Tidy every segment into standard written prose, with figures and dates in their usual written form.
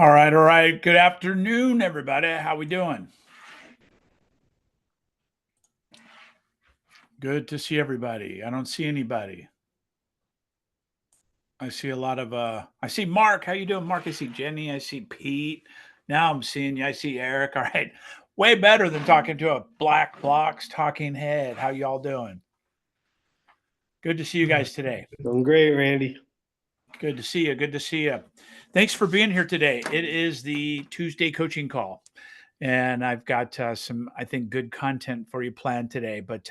All right, all right. Good afternoon, everybody. How we doing? Good to see everybody. I don't see anybody. I see a lot of I see Mark. How you doing, Mark? I see Jenny. I see Pete. Now I'm seeing you. I see Eric. All right. Way better than talking to a black box talking head. How y'all doing? Good to see you guys today. Doing great, Randy. Good to see you. Good to see you. Thanks for being here today. It is the Tuesday coaching call, and I've got some, I think, good content for you planned today. But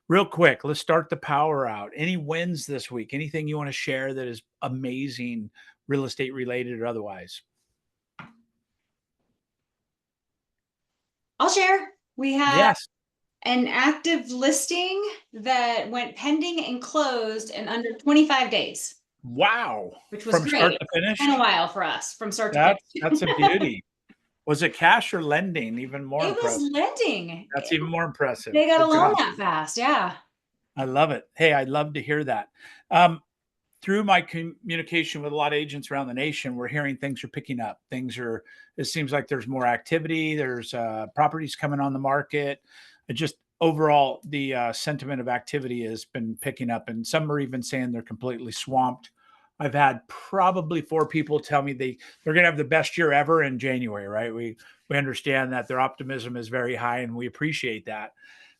real quick, let's start the power out. Any wins this week? Anything you want to share that is amazing, real estate related or otherwise? I'll share. We have Yes. an active listing that went pending and closed in under 25 days, Wow. which was From start great. to finish? Been a while for us from start to finish. That's a beauty. Was it cash or lending? Even more It impressive. was lending. That's even more impressive. They got a Good loan job. that fast. Yeah. I love it. Hey, I'd love to hear that. Through my communication with a lot of agents around the nation, we're hearing things are picking up. It seems like there's more activity. There's properties coming on the market. It just overall, the sentiment of activity has been picking up. And some are even saying they're completely swamped. I've had probably 4 people tell me they're going to have the best year ever in January, right? We understand that their optimism is very high and we appreciate that.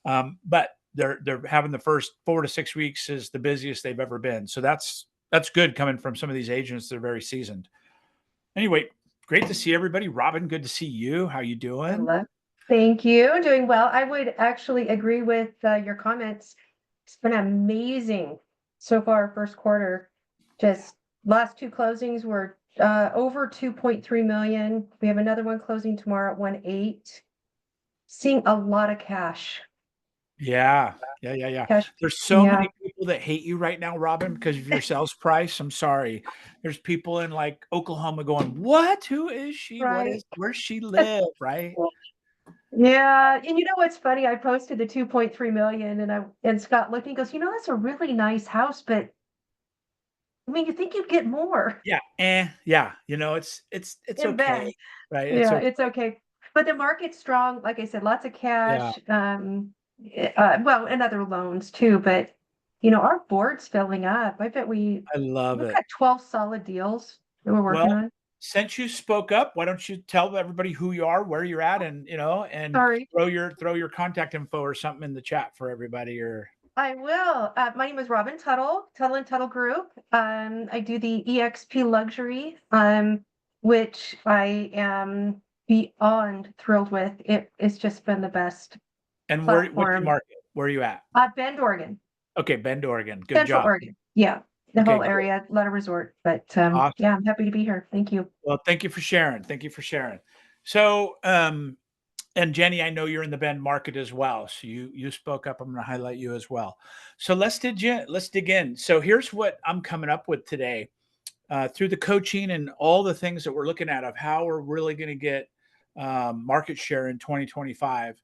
But they're having the first 4 to 6 weeks is the busiest they've ever been. So that's good coming from some of these agents that are very seasoned. Anyway, great to see everybody. Robin, good to see you. How you doing? Hello. Thank you. Doing well. I would actually agree with your comments. It's been amazing so far, first quarter. Just last 2 closings were over 2.3 million. We have another one closing tomorrow at 1.8. Seeing a lot of cash. Yeah. Cash. There's so Yeah. many people that hate you right now, Robin, because of your sales price. I'm sorry. There's people in like Oklahoma going, "What? Who is she? Right. Where's she live?" Right? Yeah. And you know what's funny? I posted the 2.3 million and Scott looked and he goes, that's a really nice house, but I mean, you think you'd get more. Yeah. Yeah. It's In okay. bed. Right. It's Yeah, okay. it's okay. But the market's strong. Like I said, lots of Yeah. cash. Well, and other loans too. But our board's filling up. I bet I love we've it. got 12 solid deals that we're working Well, on. since you spoke up, why don't you tell everybody who you are, where you're at, and Sorry, throw your contact info or something in the chat for everybody. Or I will. My name is Robin Tuttle, Tuttle and Tuttle Group. I do the EXP Luxury, which I am beyond thrilled with. It's just been the best and what's your platform. market? Where are you at? Bend, Oregon. Okay, Bend, Oregon. Good Central job. Oregon. Yeah. The Okay, whole cool. area, a lot of resort. But Awesome. yeah, I'm happy to be here. Thank you. Well, thank you for sharing. So, and Jenny, I know you're in the Bend market as well. So you spoke up. I'm going to highlight you as well. So let's dig in. So here's what I'm coming up with today. Through the coaching and all the things that we're looking at of how we're really going to get market share in 2025.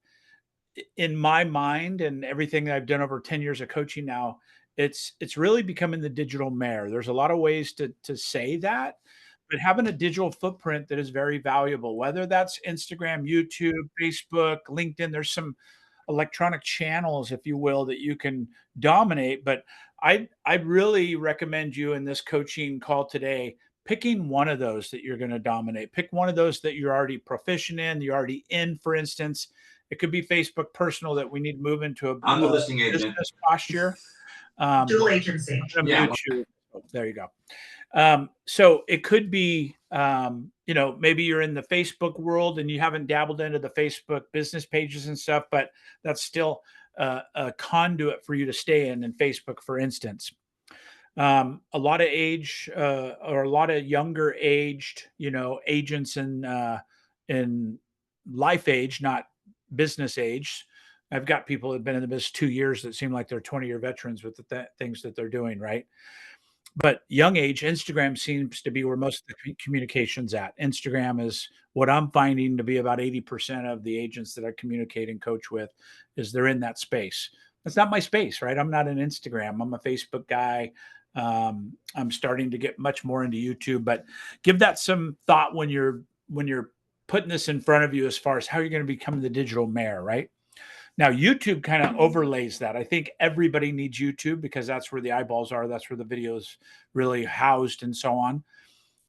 In my mind and everything that I've done over 10 years of coaching now, it's really becoming the digital mayor. There's a lot of ways to say that, but having a digital footprint that is very valuable, whether that's Instagram, YouTube, Facebook, LinkedIn, there's some electronic channels, if you will, that you can dominate. But I really recommend you in this coaching call today, picking one of those that you're going to dominate. Pick one of those that you're already proficient in, you're already in, for instance. It could be Facebook personal that we need to move into I'm the listing agent. business posture. Dual agency. I'm Yeah. mute you. Oh, there you go. So it could be, maybe you're in the Facebook world and you haven't dabbled into the Facebook business pages and stuff, but that's still a conduit for you to stay in Facebook, for instance. A lot of age or a lot of younger aged, agents in life age, not business age. I've got people that have been in the business 2 years that seem like they're 20-year veterans with the things that they're doing, right? But young age, Instagram seems to be where most of the communication's at. Instagram is what I'm finding to be about 80% of the agents that I communicate and coach with is they're in that space. That's not my space, right? I'm not an Instagram. I'm a Facebook guy. I'm starting to get much more into YouTube, but give that some thought when you're putting this in front of you as far as how you're going to become the digital mayor, right? Now, YouTube kind of overlays that. I think everybody needs YouTube because that's where the eyeballs are. That's where the videos really housed and so on.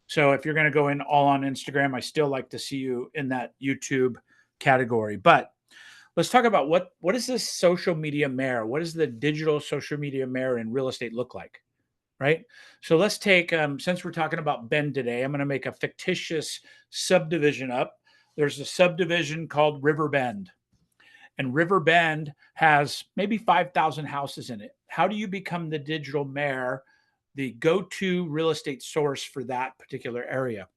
So if you're going to go in all on Instagram, I still like to see you in that YouTube category. But let's talk about what is this social media mayor? What does the digital social media mayor in real estate look like? Right. So let's take, since we're talking about Bend today, I'm going to make a fictitious subdivision up. There's a subdivision called River Bend, and River Bend has maybe 5,000 houses in it. How do you become the digital mayor, the go-to real estate source for that particular area?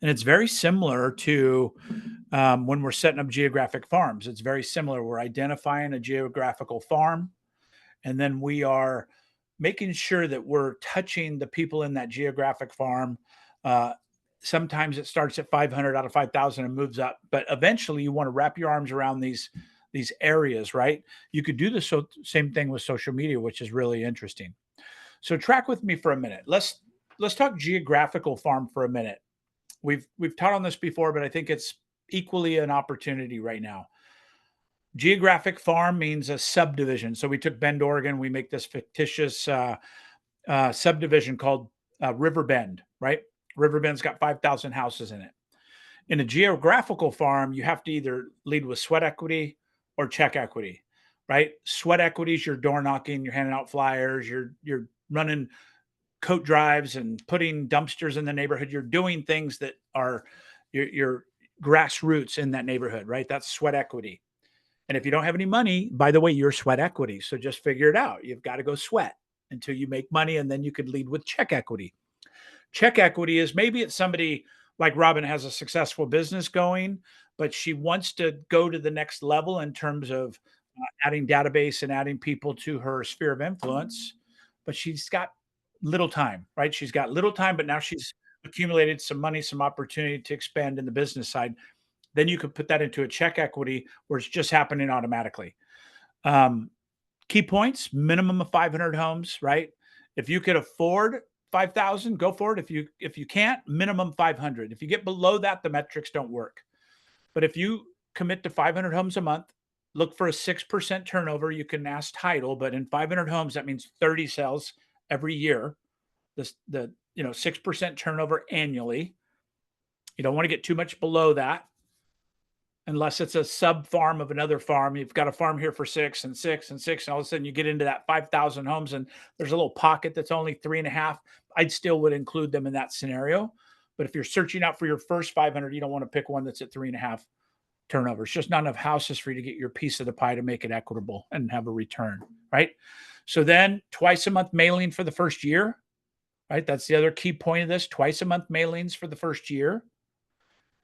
And it's very similar to when we're setting up geographic farms. It's very similar. We're identifying a geographical farm, and then we are making sure that we're touching the people in that geographic farm. Uh, Sometimes it starts at 500 out of 5,000 and moves up, but eventually you want to wrap your arms around these areas, right? You could do the same thing with social media, which is really interesting. So track with me for a minute. Let's talk geographical farm for a minute. We've taught on this before, but I think it's equally an opportunity right now. Geographic farm means a subdivision. So we took Bend, Oregon. We make this fictitious subdivision called River Bend, right? River Bend's got 5,000 houses in it. In a geographical farm, you have to either lead with sweat equity or check equity, right? Sweat equity is your door knocking, you're handing out flyers, you're running coat drives and putting dumpsters in the neighborhood. You're doing things that are your grassroots in that neighborhood, right? That's sweat equity. And if you don't have any money, by the way, you're sweat equity. So just figure it out. You've got to go sweat until you make money, and then you could lead with check equity. Check equity is maybe it's somebody like Robin has a successful business going, but she wants to go to the next level in terms of adding database and adding people to her sphere of influence. But she's got little time, right? She's got little time, but now she's accumulated some money, some opportunity to expand in the business side. Then you could put that into a check equity where it's just happening automatically. Key points: minimum of 500 homes, right? If you could afford 5,000, go for it. If you can't, minimum 500. If you get below that, the metrics don't work. But if you commit to 500 homes a month, look for a 6% turnover. You can ask title, but in 500 homes, that means 30 sales every year. The 6% turnover annually. You don't want to get too much below that, unless it's a sub farm of another farm. You've got a farm here for 6 and 6 and 6, and all of a sudden you get into that 5,000 homes, and there's a little pocket that's only 3.5. I'd still would include them in that scenario. But if you're searching out for your first 500, you don't want to pick one that's at 3.5 turnover. It's just not enough houses for you to get your piece of the pie to make it equitable and have a return, right? So then twice a month mailing for the first year, right? That's the other key point of this: twice a month mailings for the first year.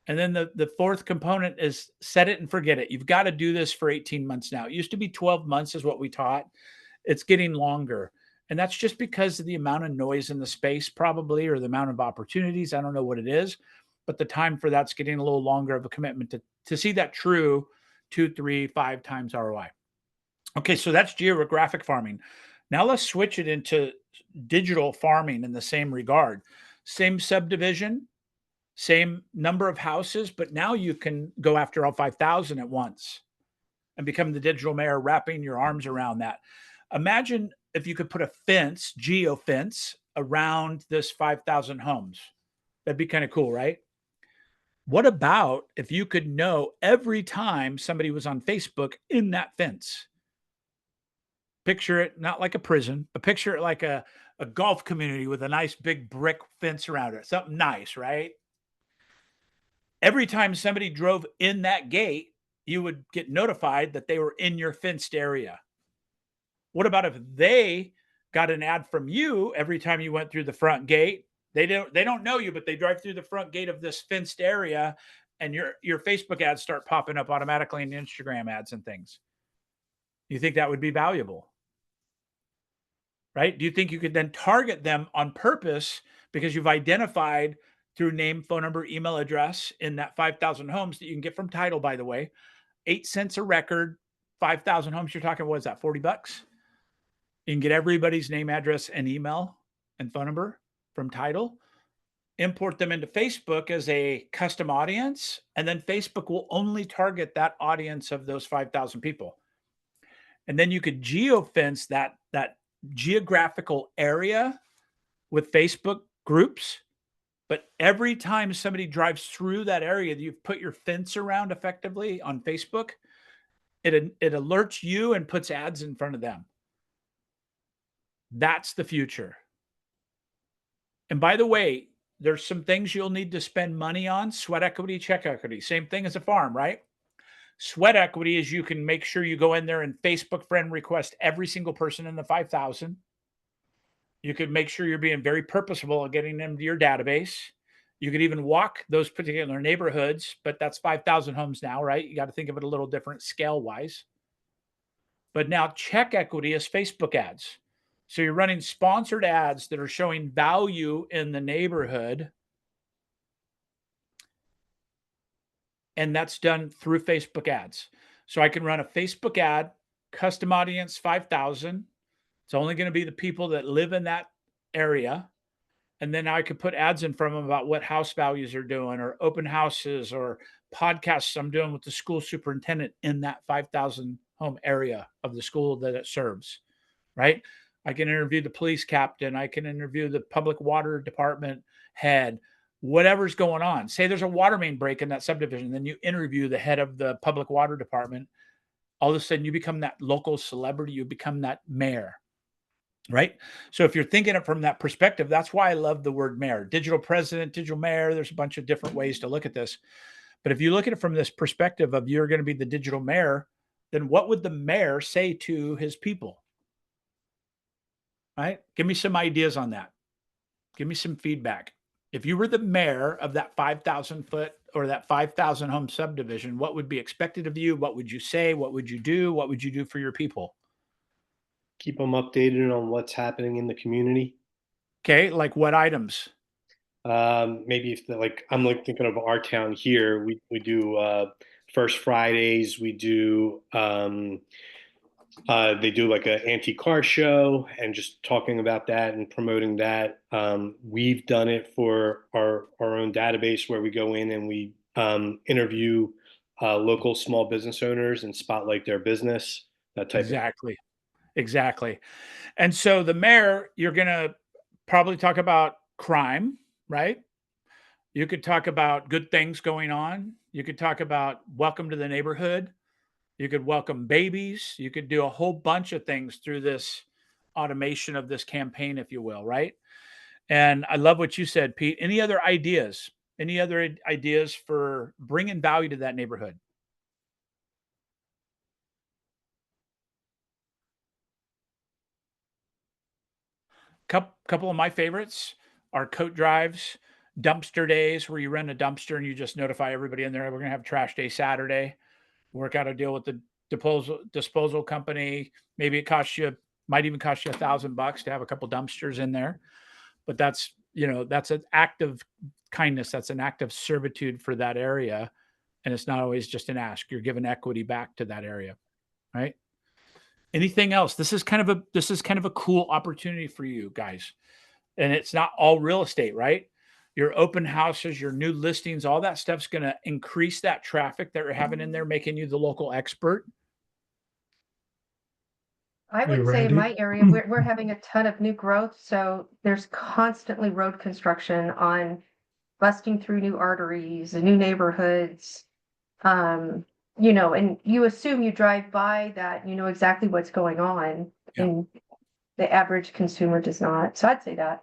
And then the fourth component is set it and forget it. You've got to do this for 18 months now. It used to be 12 months is what we taught. It's getting longer. And that's just because of the amount of noise in the space, probably, or the amount of opportunities. I don't know what it is, but the time for that's getting a little longer of a commitment to see that true 2, 3, 5 times ROI. Okay, so that's geographic farming. Now let's switch it into digital farming in the same regard. Same subdivision, same number of houses, but now you can go after all 5,000 at once and become the digital mayor, wrapping your arms around that. Imagine if you could put a fence, geo fence, around this 5,000 homes. That'd be kind of cool, right? What about if you could know every time somebody was on Facebook in that fence? Picture it not like a prison, but picture it like a golf community with a nice big brick fence around it. Something nice, right? Every time somebody drove in that gate, you would get notified that they were in your fenced area. What about if they got an ad from you every time you went through the front gate? They don't know you, but they drive through the front gate of this fenced area, and your Facebook ads start popping up automatically, and Instagram ads and things. You think that would be valuable? Right? Do you think you could then target them on purpose because you've identified through name, phone number, email address in that 5,000 homes that you can get from title, by the way, 8 cents a record, 5,000 homes. You're talking, what is that? $40. You can get everybody's name, address, and email and phone number from title, import them into Facebook as a custom audience, and then Facebook will only target that audience of those 5,000 people. And then you could geofence that geographical area with Facebook groups. But every time somebody drives through that area that you've put your fence around effectively on Facebook, it alerts you and puts ads in front of them. That's the future. And by the way, there's some things you'll need to spend money on: sweat equity, check equity. Same thing as a farm, right? Sweat equity is you can make sure you go in there and Facebook friend request every single person in the 5,000. You could make sure you're being very purposeful at getting them to your database. You could even walk those particular neighborhoods, but that's 5,000 homes now, right? You got to think of it a little different scale wise. But now check equity is Facebook ads. So you're running sponsored ads that are showing value in the neighborhood. And that's done through Facebook ads. So I can run a Facebook ad, custom audience 5,000. It's only going to be the people that live in that area. And then I could put ads in from them about what house values are doing, or open houses, or podcasts I'm doing with the school superintendent in that 5,000 home area of the school that it serves, right? I can interview the police captain. I can interview the public water department head, whatever's going on. Say there's a water main break in that subdivision, then you interview the head of the public water department. All of a sudden you become that local celebrity. You become that mayor. Right. So if you're thinking it from that perspective, that's why I love the word mayor, digital president, digital mayor. There's a bunch of different ways to look at this. But if you look at it from this perspective of you're going to be the digital mayor, then what would the mayor say to his people? Right. Give me some ideas on that. Give me some feedback. If you were the mayor of that 5,000 foot or that 5,000 home subdivision, what would be expected of you? What would you say? What would you do? What would you do for your people? Keep them updated on what's happening in the community. Okay. Like what items? Maybe if I'm thinking of our town here, we do First Fridays. We do they do like an anti-car show and just talking about that and promoting that. We've done it for our own database where we go in and we interview local small business owners and spotlight their business. That type Exactly. Exactly. And so the mayor, you're going to probably talk about crime, right? You could talk about good things going on. You could talk about welcome to the neighborhood. You could welcome babies. You could do a whole bunch of things through this automation of this campaign, if you will, right? And I love what you said, Pete. Any other ideas? Any other ideas for bringing value to that neighborhood? Couple of my favorites are coat drives, dumpster days where you rent a dumpster and you just notify everybody in there. We're going to have trash day Saturday. Work out a deal with the disposal company. Maybe it might even cost you $1,000 to have a couple dumpsters in there. But that's an act of kindness. That's an act of servitude for that area. And it's not always just an ask. You're giving equity back to that area, right? Anything else? This is kind of a cool opportunity for you guys. And it's not all real estate, right? Your open houses, your new listings, all that stuff's going to increase that traffic that you're having in there, making you the local expert. I Hey, would say in Randy. my area, we're having a ton of new growth, so there's constantly road construction on busting through new arteries and new neighborhoods. And you assume you drive by that, you know exactly what's going on, Yeah. and the average consumer does not. So I'd say that.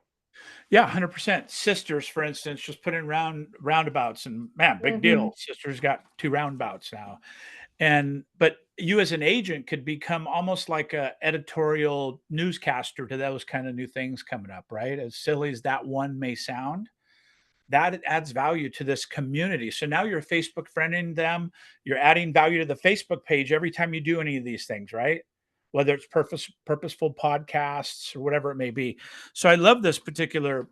Yeah, 100%. Sisters, for instance, just put in roundabouts, and man, big deal. Sisters got 2 roundabouts now. But you as an agent could become almost like a editorial newscaster to those kind of new things coming up, right? As silly as that one may sound, that adds value to this community. So now you're Facebook friending them. You're adding value to the Facebook page every time you do any of these things, right? Whether it's purposeful podcasts or whatever it may be. So I love this particular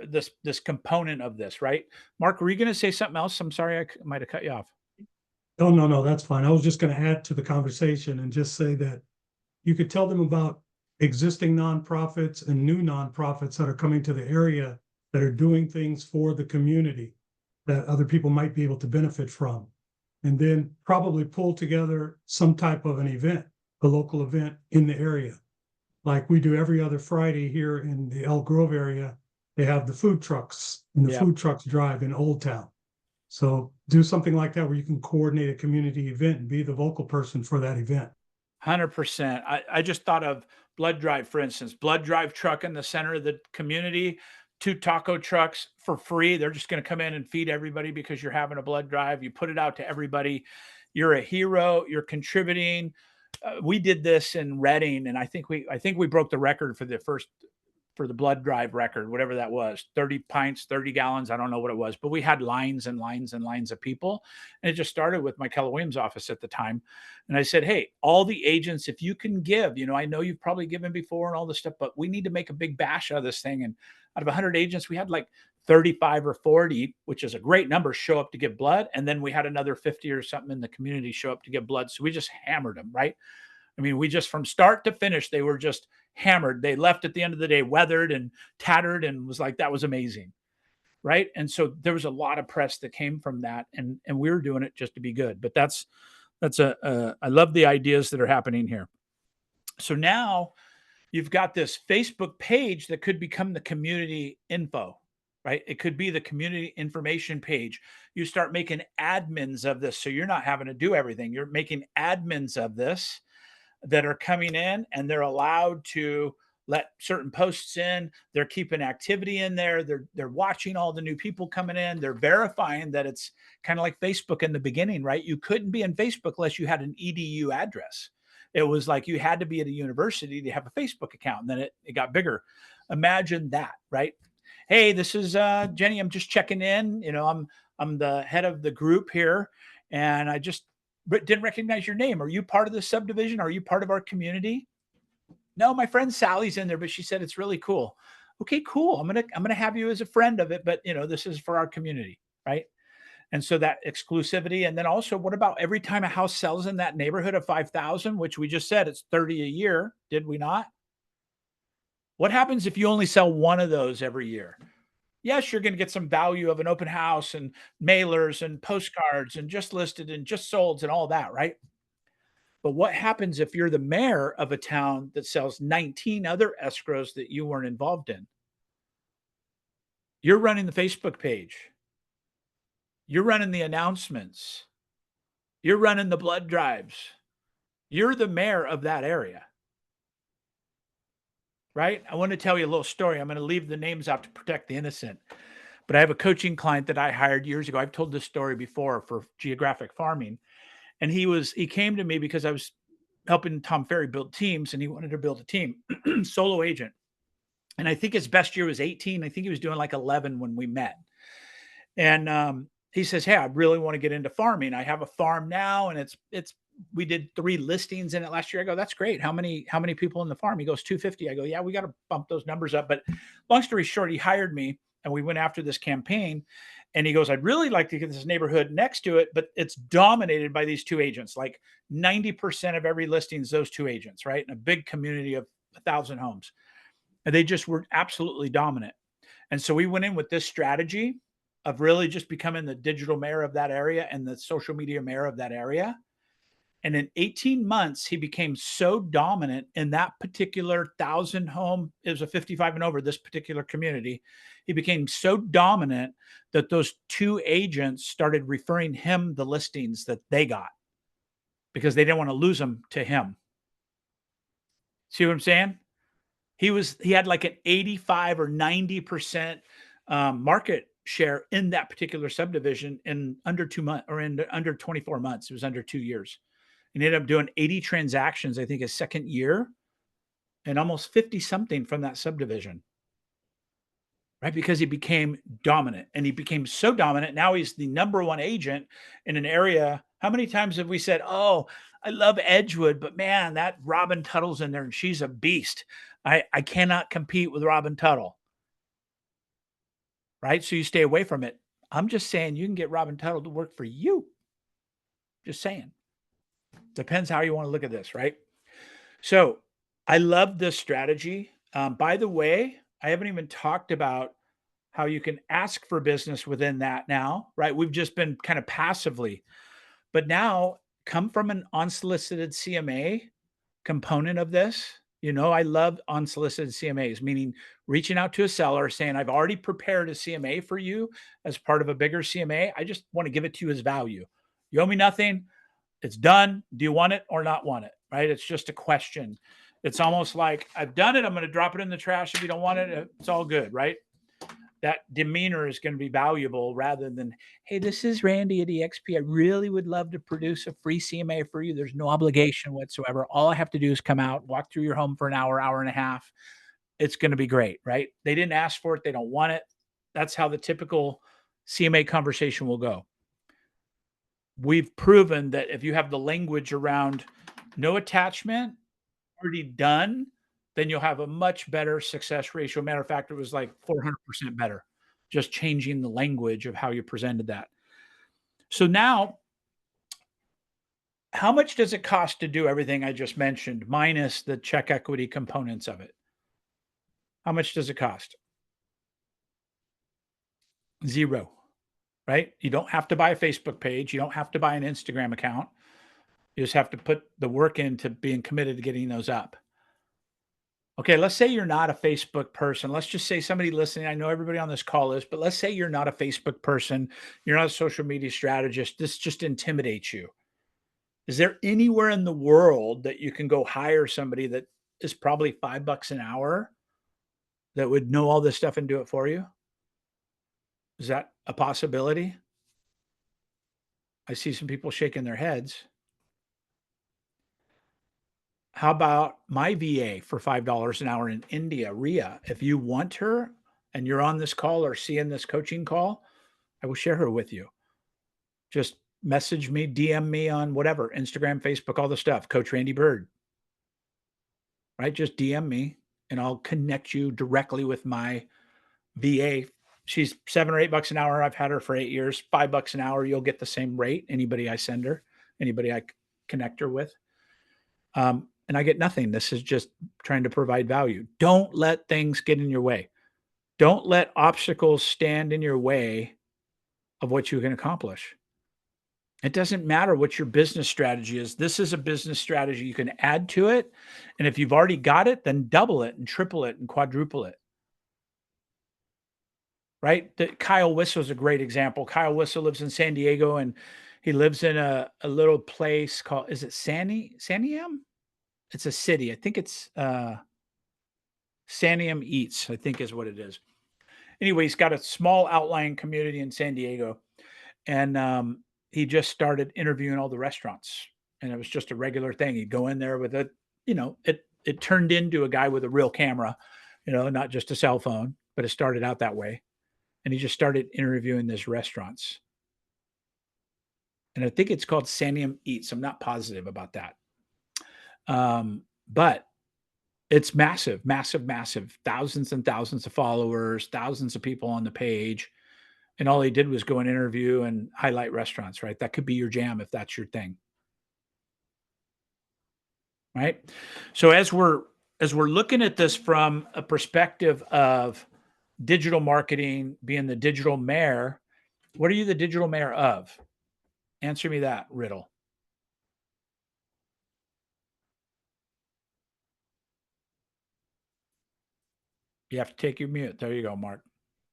this component of this, right? Mark, were you going to say something else? I'm sorry, I might have cut you off. Oh, no, that's fine. I was just going to add to the conversation and just say that you could tell them about existing nonprofits and new nonprofits that are coming to the area that are doing things for the community that other people might be able to benefit from. And then probably pull together some type of an event, a local event in the area. Like we do every other Friday here in the Elk Grove area, they have the food trucks and the food trucks drive in Old Town. So do something like that where you can coordinate a community event and be the vocal person for that event. 100%. I just thought of blood drive, for instance, blood drive truck in the center of the community, 2 taco trucks for free. They're just going to come in and feed everybody because you're having a blood drive. You put it out to everybody. You're a hero. You're contributing. We did this in Reading, and I think we broke the record for the blood drive record, whatever that was, 30 pints, 30 gallons. I don't know what it was, but we had lines and lines and lines of people. And it just started with my Keller Williams office at the time. And I said, hey, all the agents, if you can give, I know you've probably given before and all this stuff, but we need to make a big bash out of this thing. And out of 100 agents, we had like 35 or 40, which is a great number, show up to give blood. And then we had another 50 or something in the community show up to give blood. So we just hammered them, right? I mean, we just, from start to finish, they were just hammered. They left at the end of the day weathered and tattered, and was like, that was amazing, right? And so there was a lot of press that came from that, and we were doing it just to be good. But I love the ideas that are happening here. So now you've got this Facebook page that could become the community info, right? It could be the community information page. You start making admins of this, so you're not having to do everything. You're making admins of this that are coming in, and they're allowed to let certain posts in. They're keeping activity in there. They're watching all the new people coming in. They're verifying that it's kind of like Facebook in the beginning, right? You couldn't be in Facebook unless you had an EDU address. It was like you had to be at a university to have a Facebook account, and then it got bigger. Imagine that, right? Hey, this is Jenny. I'm just checking in. I'm the head of the group here, and I just didn't recognize your name. Are you part of the subdivision? Are you part of our community? No, my friend Sally's in there, but she said it's really cool. Okay, cool. I'm gonna have you as a friend of it, but this is for our community, right? And so that exclusivity. And then also, what about every time a house sells in that neighborhood of 5,000, which we just said it's 30 a year, did we not? What happens if you only sell one of those every year? Yes, you're going to get some value of an open house and mailers and postcards and just listed and just solds and all that, right? But what happens if you're the mayor of a town that sells 19 other escrows that you weren't involved in? You're running the Facebook page. You're running the announcements. You're running the blood drives. You're the mayor of that area, right? I want to tell you a little story. I'm going to leave the names out to protect the innocent. But I have a coaching client that I hired years ago. I've told this story before for geographic farming. And he came to me because I was helping Tom Ferry build teams, and he wanted to build a team, solo agent. And I think his best year was 18. I think he was doing like 11 when we met. And he says, hey, I really want to get into farming. I have a farm now, and we did 3 listings in it last year. I go, that's great. How many people in the farm? He goes, 250. I go, yeah, we got to bump those numbers up. But long story short, he hired me, and we went after this campaign. And he goes, I'd really like to get this neighborhood next to it, but it's dominated by these 2 agents. Like 90% of every listing is those 2 agents, right? In a big community of 1,000 homes. And they just were absolutely dominant. And so we went in with this strategy of really just becoming the digital mayor of that area and the social media mayor of that area. And in 18 months, he became so dominant in that particular 1,000 home. It was a 55 and over, this particular community. He became so dominant that those 2 agents started referring him the listings that they got because they didn't want to lose them to him. See what I'm saying? He had like an 85 or 90% market share in that particular subdivision in under 2 months, or in under 24 months. It was under 2 years. And ended up doing 80 transactions, I think, his second year, and almost 50 something from that subdivision, right? Because he became dominant, and he became so dominant. Now he's the number 1 agent in an area. How many times have we said, oh, I love Edgewood, but man, that Robin Tuttle's in there and she's a beast. I cannot compete with Robin Tuttle, right? So you stay away from it. I'm just saying you can get Robin Tuttle to work for you. Just saying. Depends how you want to look at this, right? So I love this strategy. By the way, I haven't even talked about how you can ask for business within that now, right? We've just been kind of passively, but now come from an unsolicited CMA component of this. I love unsolicited CMAs, meaning reaching out to a seller saying, I've already prepared a CMA for you as part of a bigger CMA. I just want to give it to you as value. You owe me nothing. It's done. Do you want it or not want it? Right? It's just a question. It's almost like I've done it. I'm going to drop it in the trash. If you don't want it, it's all good. Right? That demeanor is going to be valuable rather than, hey, this is Randy at EXP. I really would love to produce a free CMA for you. There's no obligation whatsoever. All I have to do is come out, walk through your home for an hour, hour and a half. It's going to be great, right? They didn't ask for it. They don't want it. That's how the typical CMA conversation will go. We've proven that if you have the language around no attachment, already done, then you'll have a much better success ratio. Matter of fact, it was like 400% better, just changing the language of how you presented that. So now, how much does it cost to do everything I just mentioned, minus the check equity components of it? How much does it cost? Zero, right? You don't have to buy a Facebook page. You don't have to buy an Instagram account. You just have to put the work into being committed to getting those up. Okay, let's say you're not a Facebook person. Let's just say somebody listening, I know everybody on this call is, but let's say you're not a Facebook person, you're not a social media strategist. This just intimidates you. Is there anywhere in the world that you can go hire somebody that is probably $5 an hour that would know all this stuff and do it for you? Is that a possibility? I see some people shaking their heads. How about my VA for $5 an hour in India, Ria? If you want her and you're on this call or seeing this coaching call, I will share her with you. Just message me, DM me on whatever, Instagram, Facebook, all the stuff, Coach Randy Bird. Right? Just DM me and I'll connect you directly with my VA. She's $7 or $8 an hour. I've had her for 8 years. $5 an hour, you'll get the same rate. Anybody I send her, anybody I connect her with. And I get nothing. This is just trying to provide value. Don't let things get in your way. Don't let obstacles stand in your way of what you can accomplish. It doesn't matter what your business strategy is. This is a business strategy. You can add to it. And if you've already got it, then double it and triple it and quadruple it. Right? Kyle Whistle is a great example. Kyle Whistle lives in San Diego and he lives in a little place called, is it Saniam? It's a city. I think it's Saniam Eats, I think is what it is. Anyway, he's got a small outlying community in San Diego. And he just started interviewing all the restaurants. And it was just a regular thing. He'd go in there with it turned into a guy with a real camera, not just a cell phone, but it started out that way. And he just started interviewing these restaurants. And I think it's called Saniam Eats. I'm not positive about that. But it's massive, massive, massive. Thousands and thousands of followers, thousands of people on the page. And all he did was go and interview and highlight restaurants, right? That could be your jam if that's your thing. Right? So as we're looking at this from a perspective of digital marketing being the digital mayor, what are you the digital mayor of? Answer me that riddle. You have to take your mute. There you go, Mark.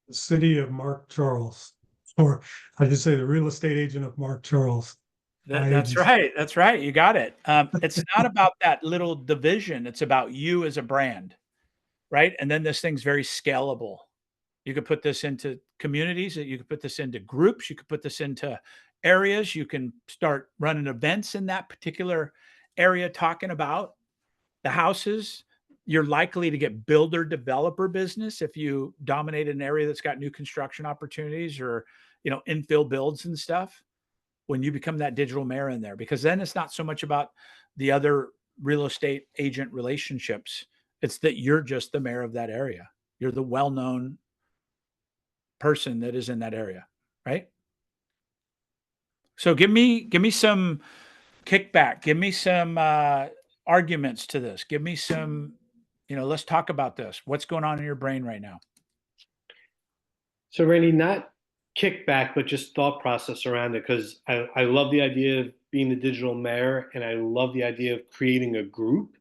The city of Mark Charles, or I should say the real estate agent of Mark Charles. That's right. That's right. You got it. It's not about that little division. It's about you as a brand, right? And then this thing's very scalable. You could put this into communities. You could put this into groups. You could put this into areas. You can start running events in that particular area, talking about the houses. You're likely to get builder developer business if you dominate an area that's got new construction opportunities or, infill builds and stuff when you become that digital mayor in there, because then it's not so much about the other real estate agent relationships. It's that you're just the mayor of that area. You're the well-known person that is in that area, right? So give me some kickback. Give me some, arguments to this. Give me some, let's talk about this. What's going on in your brain right now? So Randy, not kickback, but just thought process around it, because I love the idea of being the digital mayor, and I love the idea of creating a group.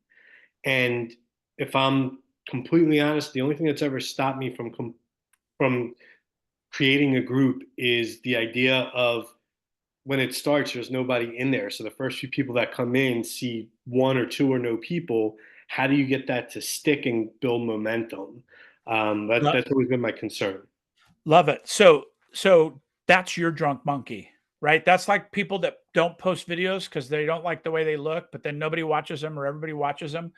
And if I'm completely honest, the only thing that's ever stopped me from creating a group is the idea of when it starts, there's nobody in there. So the first few people that come in see one or two or no people. How do you get that to stick and build momentum? That's always been my concern. Love it. So that's your drunk monkey, right? That's like people that don't post videos because they don't like the way they look, but then nobody watches them or everybody watches them.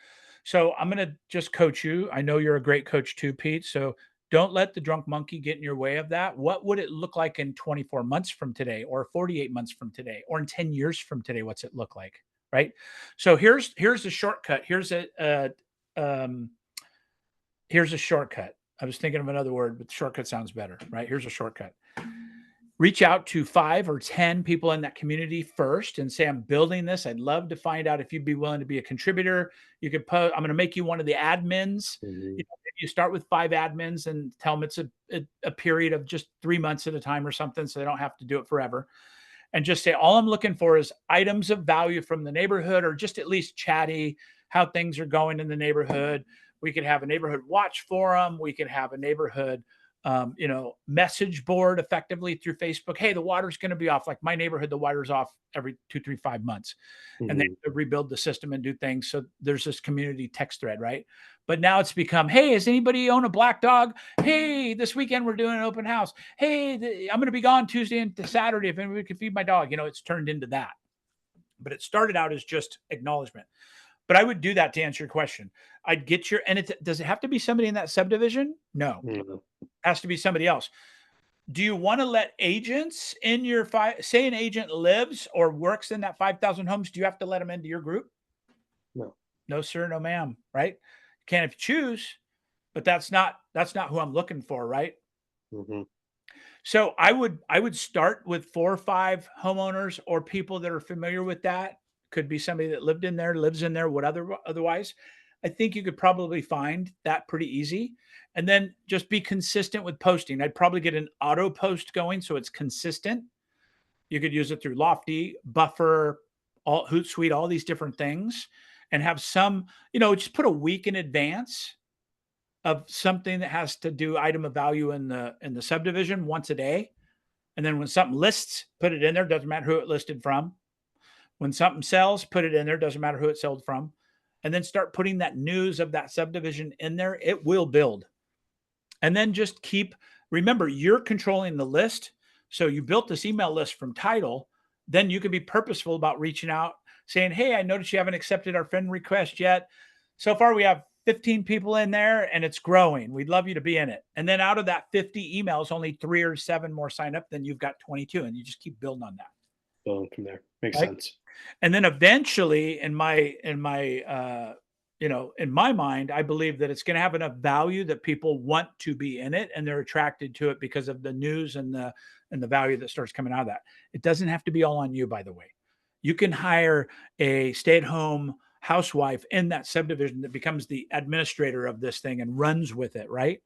So I'm going to just coach you. I know you're a great coach too, Pete. So don't let the drunk monkey get in your way of that. What would it look like in 24 months from today, or 48 months from today, or in 10 years from today? What's it look like? Right. So here's a shortcut. Here's a shortcut. I was thinking of another word, but shortcut sounds better, right? Here's a shortcut. Reach out to 5 or 10 people in that community first and say, I'm building this. I'd love to find out if you'd be willing to be a contributor. You could post, I'm going to make you one of the admins. Mm-hmm. You start with 5 admins and tell them it's a period of just 3 months at a time or something, so they don't have to do it forever. And just say, all I'm looking for is items of value from the neighborhood, or just at least chatty, how things are going in the neighborhood. We could have a neighborhood watch forum. We could have a neighborhood, message board effectively through Facebook. Hey, the water's going to be off. Like my neighborhood, the water's off every 2, 3, 5 months. Mm-hmm. And they rebuild the system and do things. So there's this community text thread, right? But now it's become, hey, does anybody own a black dog? Hey, this weekend we're doing an open house. Hey, I'm going to be gone Tuesday and Saturday if anybody can feed my dog. It's turned into that. But it started out as just acknowledgement. But I would do that to answer your question. I'd get does it have to be somebody in that subdivision? No. Mm-hmm. It has to be somebody else. Do you want to let agents in your say an agent lives or works in that 5,000 homes? Do you have to let them into your group? No. No, sir. No, ma'am. Right. You can if you choose, but that's not who I'm looking for. Right. Mm-hmm. So I would start with 4 or 5 homeowners or people that are familiar with that. Could be somebody that lives in there, otherwise. I think you could probably find that pretty easy. And then just be consistent with posting. I'd probably get an auto post going so it's consistent. You could use it through Lofty, Buffer, Hootsuite, all these different things, and have some, just put a week in advance of something that has to do item of value in the subdivision once a day. And then when something lists, put it in there. Doesn't matter who it listed from. When something sells, put it in there. Doesn't matter who it sold from. And then start putting that news of that subdivision in there. It will build. And then just remember, you're controlling the list. So you built this email list from title. Then you can be purposeful about reaching out, saying, hey, I noticed you haven't accepted our friend request yet. So far, we have 15 people in there and it's growing. We'd love you to be in it. And then out of that 50 emails, only 3 or 7 more sign up. Then you've got 22, and you just keep building on that. Building from there. Makes Right? sense. And then eventually in my mind, I believe that it's going to have enough value that people want to be in it and they're attracted to it because of the news and the value that starts coming out of that. It doesn't have to be all on you, by the way. You can hire a stay-at-home housewife in that subdivision that becomes the administrator of this thing and runs with it, right?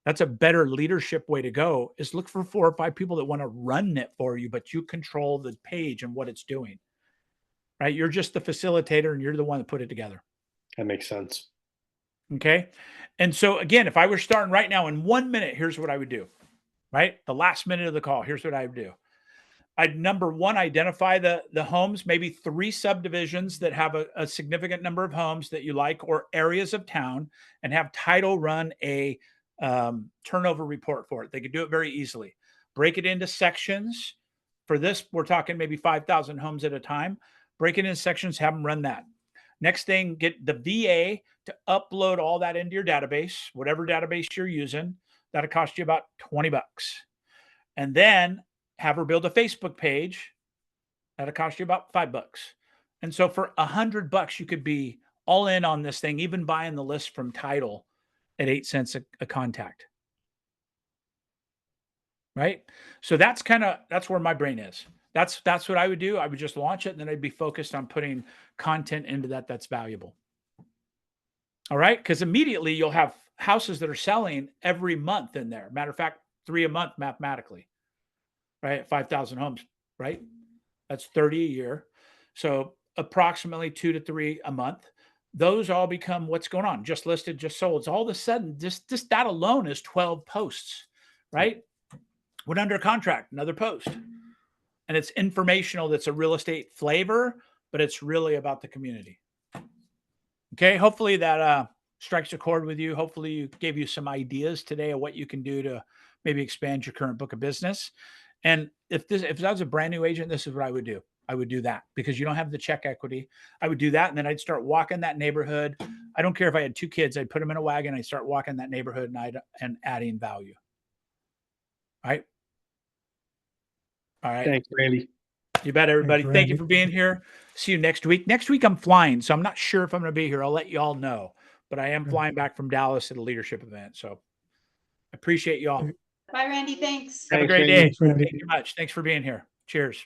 That's a better leadership way to go, is look for 4 or 5 people that want to run it for you, but you control the page and what it's doing. Right? You're just the facilitator and you're the one that put it together. That makes sense. Okay. And so again, if I were starting right now in 1 minute, here's what I would do. Right? The last minute of the call, here's what I would do. I'd number 1, identify the homes, maybe 3 subdivisions that have a significant number of homes that you like, or areas of town, and have title run a turnover report for it. They could do it very easily. Break it into sections. For this, we're talking maybe 5,000 homes at a time. Break it into sections, have them run that. Next thing, get the VA to upload all that into your database, whatever database you're using. That'll cost you about $20. And then have her build a Facebook page. That'll cost you about $5. And so for $100, you could be all in on this thing, even buying the list from title at 8 cents a contact. Right? So that's where my brain is. That's what I would do. I would just launch it, and then I'd be focused on putting content into that that's valuable. All right, because immediately you'll have houses that are selling every month in there. Matter of fact, 3 a month mathematically, right? 5,000 homes, right? That's 30 a year. So approximately 2 to 3 a month. Those all become what's going on. Just listed, just sold. So all of a sudden, this that alone is 12 posts, right? Went under contract, another post. And it's informational. That's a real estate flavor, but it's really about the community. Okay. Hopefully that strikes a chord with you. Hopefully you gave you some ideas today of what you can do to maybe expand your current book of business. And if I was a brand new agent, this is what I would do. I would do that because you don't have the check equity. I would do that. And then I'd start walking that neighborhood. I don't care if I had 2 kids, I'd put them in a wagon. I'd start walking that neighborhood and adding value. All right. All right. Thanks, Randy. You bet, everybody. Thanks, Thank you Randy. for being here. See you next week. Next week, I'm flying, so I'm not sure if I'm going to be here. I'll let you all know. But I am Okay. flying back from Dallas at a leadership event. So I appreciate you all. Okay. Bye, Randy. Thanks. Have a Thanks, great Randy. day. Thanks, Randy. Thank you much. Thanks for being here. Cheers.